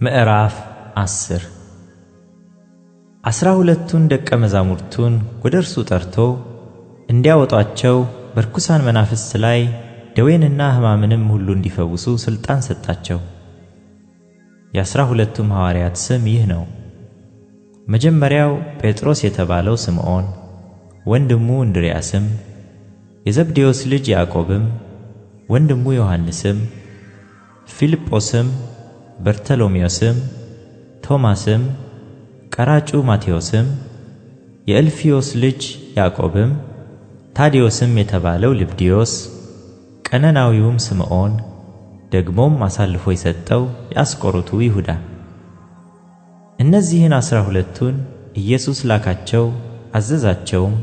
ምዕራፍ 10 12ቱን ደቀ መዛሙርቱን ወደ እርሱ ጠርቶ እንዲያወጧቸው በርኩሳን መናፍስት ላይ ደዌንና ሕማምንም ሁሉ እንዲፈውሱ ሥልጣን ሰጣቸው። የ12ቱም ሐዋርያት ስም ይህ ነው። መጀመሪያው ጴጥሮስ የተባለው ስምዖን፣ ወንድሙ እንድርያስም፣ የዘብዴዎስ ልጅ ያዕቆብም፣ ወንድሙ ዮሐንስም፣ ፊልጶስም፣ በርተሎሜዎስም፣ ቶማስም፣ ቀራጩ ማቴዎስም፣ የእልፍዮስ ልጅ ያዕቆብም፣ ታዴዎስም የተባለው ልብድዮስ፣ ቀነናዊውም ስምዖን፣ ደግሞም አሳልፎ የሰጠው የአስቆሮቱ ይሁዳ። እነዚህን 12ቱን ኢየሱስ ላካቸው፣ አዘዛቸውም፣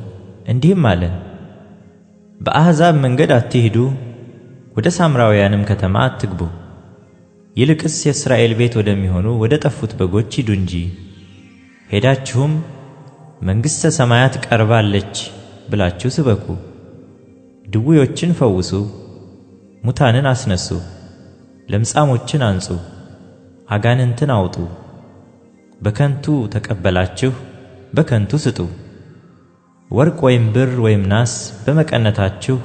እንዲህም አለ፦ በአሕዛብ መንገድ አትሂዱ፣ ወደ ሳምራውያንም ከተማ አትግቡ። ይልቅስ የእስራኤል ቤት ወደሚሆኑ ወደ ጠፉት በጎች ሂዱ እንጂ። ሄዳችሁም መንግሥተ ሰማያት ቀርባለች ብላችሁ ስበኩ። ድውዮችን ፈውሱ፣ ሙታንን አስነሱ፣ ለምጻሞችን አንጹ፣ አጋንንትን አውጡ። በከንቱ ተቀበላችሁ፣ በከንቱ ስጡ። ወርቅ ወይም ብር ወይም ናስ በመቀነታችሁ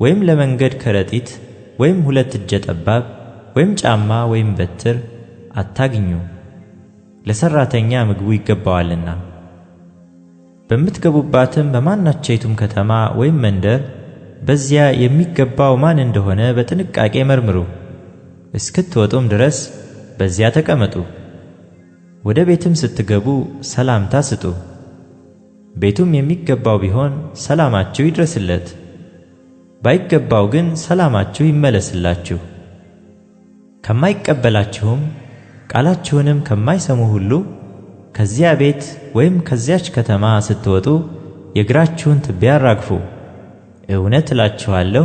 ወይም ለመንገድ ከረጢት ወይም 2 እጀ ጠባብ ወይም ጫማ ወይም በትር አታግኙ፣ ለሠራተኛ ምግቡ ይገባዋልና። በምትገቡባትም በማናቸይቱም ከተማ ወይም መንደር በዚያ የሚገባው ማን እንደሆነ በጥንቃቄ መርምሩ። እስክትወጡም ድረስ በዚያ ተቀመጡ። ወደ ቤትም ስትገቡ ሰላምታ ስጡ። ቤቱም የሚገባው ቢሆን ሰላማችሁ ይድረስለት፣ ባይገባው ግን ሰላማችሁ ይመለስላችሁ። ከማይቀበላችሁም ቃላችሁንም ከማይሰሙ ሁሉ ከዚያ ቤት ወይም ከዚያች ከተማ ስትወጡ የእግራችሁን ትቢያ አራግፉ። እውነት እላችኋለሁ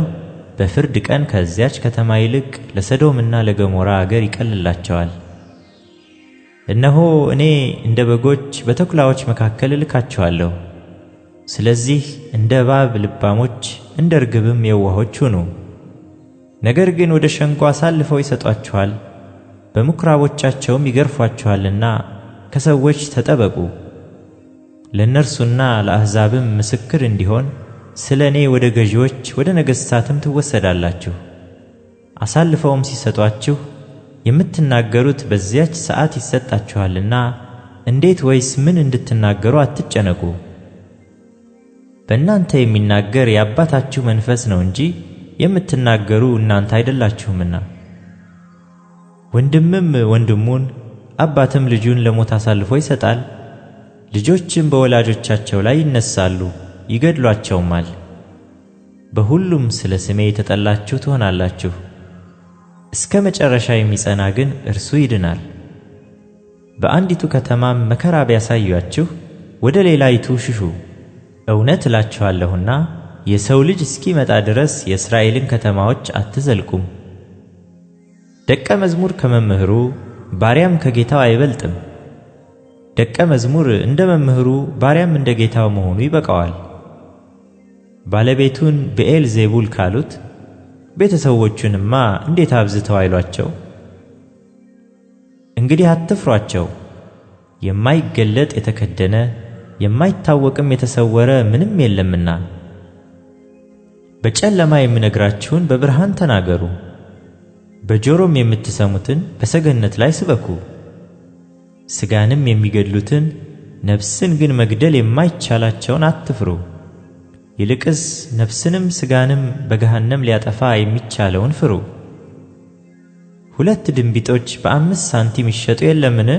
በፍርድ ቀን ከዚያች ከተማ ይልቅ ለሰዶምና ለገሞራ አገር ይቀልላቸዋል። እነሆ እኔ እንደ በጎች በተኩላዎች መካከል እልካችኋለሁ። ስለዚህ እንደ እባብ ልባሞች እንደ ርግብም የዋሆች ሁኑ። ነገር ግን ወደ ሸንጎ አሳልፈው ይሰጧችኋል፣ በምኵራቦቻቸውም ይገርፏችኋልና ከሰዎች ተጠበቁ። ለእነርሱና ለአሕዛብም ምስክር እንዲሆን ስለ እኔ ወደ ገዢዎች ወደ ነገሥታትም ትወሰዳላችሁ። አሳልፈውም ሲሰጧችሁ የምትናገሩት በዚያች ሰዓት ይሰጣችኋልና እንዴት ወይስ ምን እንድትናገሩ አትጨነቁ። በእናንተ የሚናገር የአባታችሁ መንፈስ ነው እንጂ የምትናገሩ እናንተ አይደላችሁምና። ወንድምም ወንድሙን አባትም ልጁን ለሞት አሳልፎ ይሰጣል። ልጆችም በወላጆቻቸው ላይ ይነሳሉ፣ ይገድሏቸውማል። በሁሉም ስለ ስሜ የተጠላችሁ ትሆናላችሁ። እስከ መጨረሻ የሚጸና ግን እርሱ ይድናል። በአንዲቱ ከተማም መከራ ቢያሳዩአችሁ ወደ ሌላይቱ ሽሹ። እውነት እላችኋለሁና የሰው ልጅ እስኪመጣ ድረስ የእስራኤልን ከተማዎች አትዘልቁም። ደቀ መዝሙር ከመምህሩ ባሪያም ከጌታው አይበልጥም። ደቀ መዝሙር እንደ መምህሩ ባሪያም እንደ ጌታው መሆኑ ይበቃዋል። ባለቤቱን ብዔልዜቡል ካሉት ቤተሰዎቹንማ እንዴት አብዝተው አይሏቸው? እንግዲህ አትፍሯቸው። የማይገለጥ የተከደነ የማይታወቅም የተሰወረ ምንም የለምና። በጨለማ የምነግራችሁን በብርሃን ተናገሩ፣ በጆሮም የምትሰሙትን በሰገነት ላይ ስበኩ። ሥጋንም የሚገድሉትን ነፍስን ግን መግደል የማይቻላቸውን አትፍሩ። ይልቅስ ነፍስንም ሥጋንም በገሃነም ሊያጠፋ የሚቻለውን ፍሩ። 2 ድንቢጦች በ5 ሳንቲም ይሸጡ የለምን?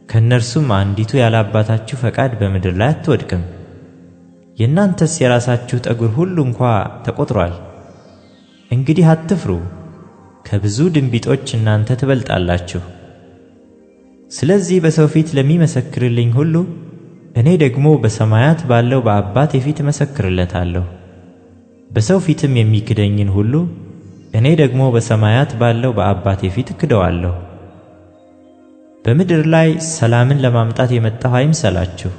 ከእነርሱም አንዲቱ ያለ አባታችሁ ፈቃድ በምድር ላይ አትወድቅም። የእናንተስ የራሳችሁ ጠጉር ሁሉ እንኳ ተቆጥሯል። እንግዲህ አትፍሩ፣ ከብዙ ድንቢጦች እናንተ ትበልጣላችሁ። ስለዚህ በሰው ፊት ለሚመሰክርልኝ ሁሉ እኔ ደግሞ በሰማያት ባለው በአባቴ ፊት እመሰክርለታለሁ። በሰው ፊትም የሚክደኝን ሁሉ እኔ ደግሞ በሰማያት ባለው በአባቴ ፊት እክደዋለሁ። በምድር ላይ ሰላምን ለማምጣት የመጣሁ አይምሰላችሁ።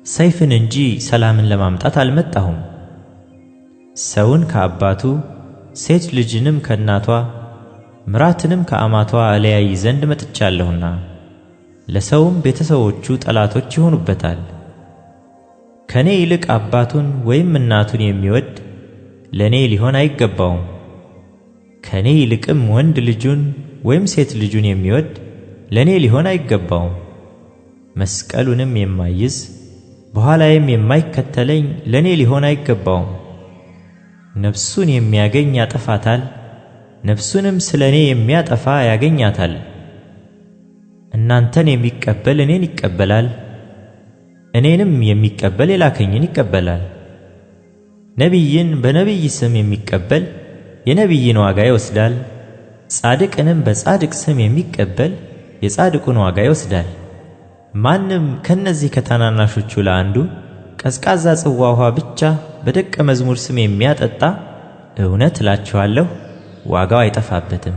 ሰይፍን እንጂ ሰላምን ለማምጣት አልመጣሁም። ሰውን ከአባቱ ሴት ልጅንም ከእናቷ ምራትንም ከአማቷ እለያይ ዘንድ መጥቻለሁና ለሰውም ቤተሰቦቹ ጠላቶች ይሆኑበታል። ከኔ ይልቅ አባቱን ወይም እናቱን የሚወድ ለኔ ሊሆን አይገባውም። ከኔ ይልቅም ወንድ ልጁን ወይም ሴት ልጁን የሚወድ ለኔ ሊሆን አይገባውም። መስቀሉንም የማይዝ በኋላዬም የማይከተለኝ ለኔ ሊሆን አይገባውም። ነፍሱን የሚያገኝ ያጠፋታል፣ ነፍሱንም ስለኔ የሚያጠፋ ያገኛታል። እናንተን የሚቀበል እኔን ይቀበላል፣ እኔንም የሚቀበል የላከኝን ይቀበላል። ነቢይን በነቢይ ስም የሚቀበል የነቢይን ዋጋ ይወስዳል፣ ጻድቅንም በጻድቅ ስም የሚቀበል የጻድቁን ዋጋ ይወስዳል። ማንም ከነዚህ ከታናናሾቹ ለአንዱ ቀዝቃዛ ጽዋ ውሃ ብቻ በደቀ መዝሙር ስም የሚያጠጣ እውነት እላችኋለሁ ዋጋው አይጠፋበትም።